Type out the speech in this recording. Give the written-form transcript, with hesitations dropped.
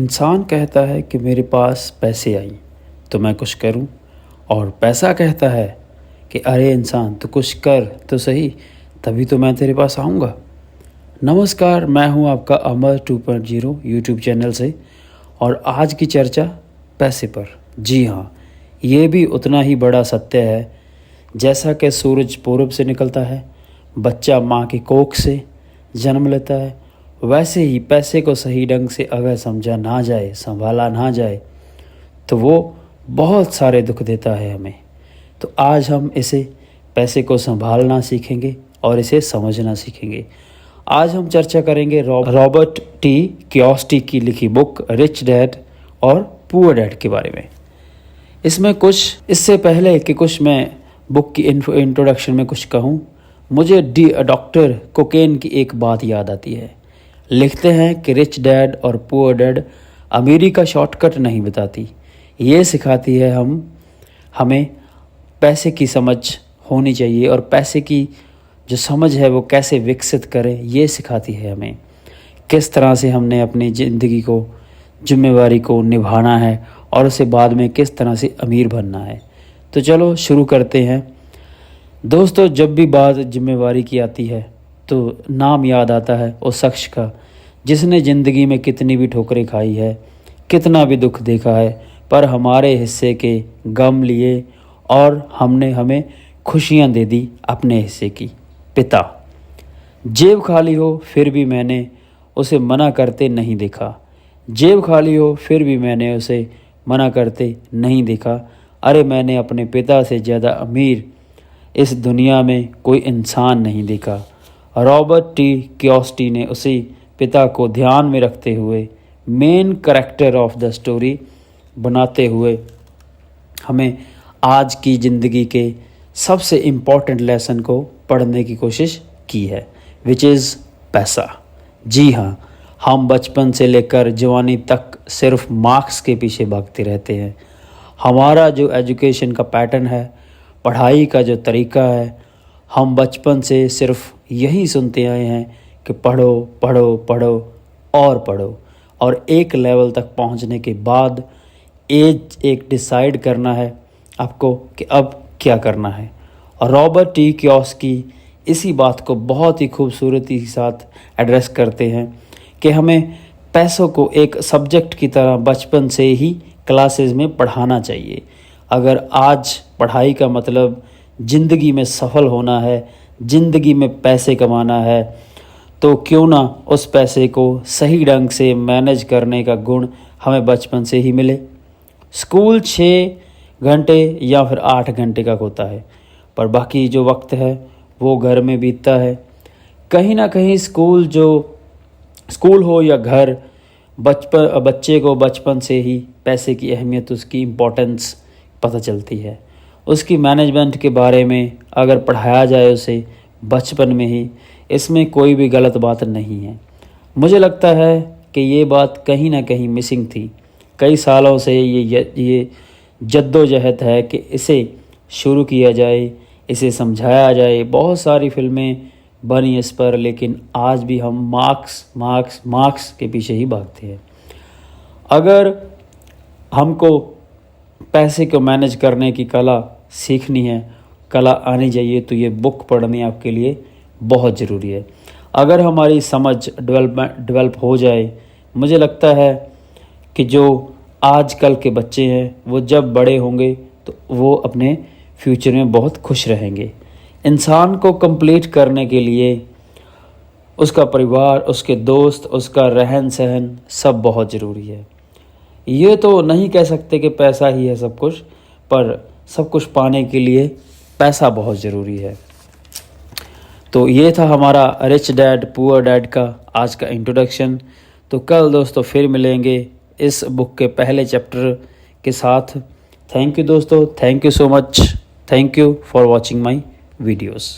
इंसान कहता है कि मेरे पास पैसे आई तो मैं कुछ करूं, और पैसा कहता है कि अरे इंसान तू कुछ कर तो सही, तभी तो मैं तेरे पास आऊँगा। नमस्कार, मैं हूं आपका अमर 2.0 यूट्यूब चैनल से, और आज की चर्चा पैसे पर। जी हाँ, ये भी उतना ही बड़ा सत्य है जैसा कि सूरज पूरब से निकलता है, बच्चा माँ की कोख से जन्म लेता है, वैसे ही पैसे को सही ढंग से अगर समझा ना जाए, संभाला ना जाए, तो वो बहुत सारे दुख देता है हमें। तो आज हम इसे पैसे को संभालना सीखेंगे और इसे समझना सीखेंगे। आज हम चर्चा करेंगे रॉबर्ट टी कियोसाकी की लिखी बुक रिच डैड और पुअर डैड के बारे में। इसमें कुछ इससे पहले कि कुछ मैं बुक की इंट्रोडक्शन में कुछ कहूँ, मुझे डॉक्टर कोकेन की एक बात याद आती है। लिखते हैं कि रिच डैड और पुअर डैड अमीरी का शॉर्टकट नहीं बताती, ये सिखाती है हमें पैसे की समझ होनी चाहिए, और पैसे की जो समझ है वो कैसे विकसित करें, ये सिखाती है हमें किस तरह से हमने अपनी ज़िंदगी को, जिम्मेवारी को निभाना है और उसे बाद में किस तरह से अमीर बनना है। तो चलो शुरू करते हैं। दोस्तों, जब भी बात जिम्मेवारी की आती है तो नाम याद आता है उस शख्स का जिसने ज़िंदगी में कितनी भी ठोकरें खाई है, कितना भी दुख देखा है, पर हमारे हिस्से के गम लिए और हमें खुशियाँ दे दी अपने हिस्से की। पिता। जेब खाली हो फिर भी मैंने उसे मना करते नहीं देखा। जेब खाली हो फिर भी मैंने उसे मना करते नहीं देखा। अरे मैंने अपने पिता से ज़्यादा अमीर इस दुनिया में कोई इंसान नहीं देखा। रॉबर्ट टी कियोसाकी ने उसी पिता को ध्यान में रखते हुए main character of the story बनाते हुए हमें आज की ज़िंदगी के सबसे इम्पॉर्टेंट लेसन को पढ़ने की कोशिश की है, विच इज़ पैसा। जी हाँ, हम बचपन से लेकर जवानी तक सिर्फ मार्क्स के पीछे भागते रहते हैं। हमारा जो एजुकेशन का पैटर्न है, पढ़ाई का जो तरीका है, हम बचपन से सिर्फ यही सुनते आए हैं कि पढ़ो पढ़ो पढ़ो और पढ़ो, और एक लेवल तक पहुंचने के बाद एज एक डिसाइड करना है आपको कि अब क्या करना है। और रॉबर्ट टी कियोसाकी इसी बात को बहुत ही खूबसूरती के साथ एड्रेस करते हैं कि हमें पैसों को एक सब्जेक्ट की तरह बचपन से ही क्लासेस में पढ़ाना चाहिए। अगर आज पढ़ाई का मतलब ज़िंदगी में सफल होना है, ज़िंदगी में पैसे कमाना है, तो क्यों ना उस पैसे को सही ढंग से मैनेज करने का गुण हमें बचपन से ही मिले। स्कूल 6 घंटे या फिर 8 घंटे का होता है, पर बाकी जो वक्त है वो घर में बीतता है। कहीं ना कहीं स्कूल हो या घर, बच्चे को बचपन से ही पैसे की अहमियत, उसकी इम्पोर्टेंस पता चलती है। उसकी मैनेजमेंट के बारे में अगर पढ़ाया जाए उसे बचपन में ही, इसमें कोई भी गलत बात नहीं है। मुझे लगता है कि ये बात कहीं ना कहीं मिसिंग थी। कई सालों से ये जद्दोजहद है कि इसे शुरू किया जाए, इसे समझाया जाए। बहुत सारी फिल्में बनी इस पर, लेकिन आज भी हम मार्क्स के पीछे ही भागते हैं। अगर हमको पैसे को मैनेज करने की कला सीखनी है, कला आनी चाहिए, तो ये बुक पढ़नी आपके लिए बहुत ज़रूरी है। अगर हमारी समझ डेवलप हो जाए, मुझे लगता है कि जो आजकल के बच्चे हैं वो जब बड़े होंगे तो वो अपने फ्यूचर में बहुत खुश रहेंगे। इंसान को कंप्लीट करने के लिए उसका परिवार, उसके दोस्त, उसका रहन सहन सब बहुत ज़रूरी है। ये तो नहीं कह सकते कि पैसा ही है सब कुछ, पर सब कुछ पाने के लिए पैसा बहुत ज़रूरी है। तो ये था हमारा रिच डैड पुअर डैड का आज का इंट्रोडक्शन। तो कल दोस्तों फिर मिलेंगे इस बुक के पहले चैप्टर के साथ। थैंक यू दोस्तों, thank you so much, thank you for watching my videos.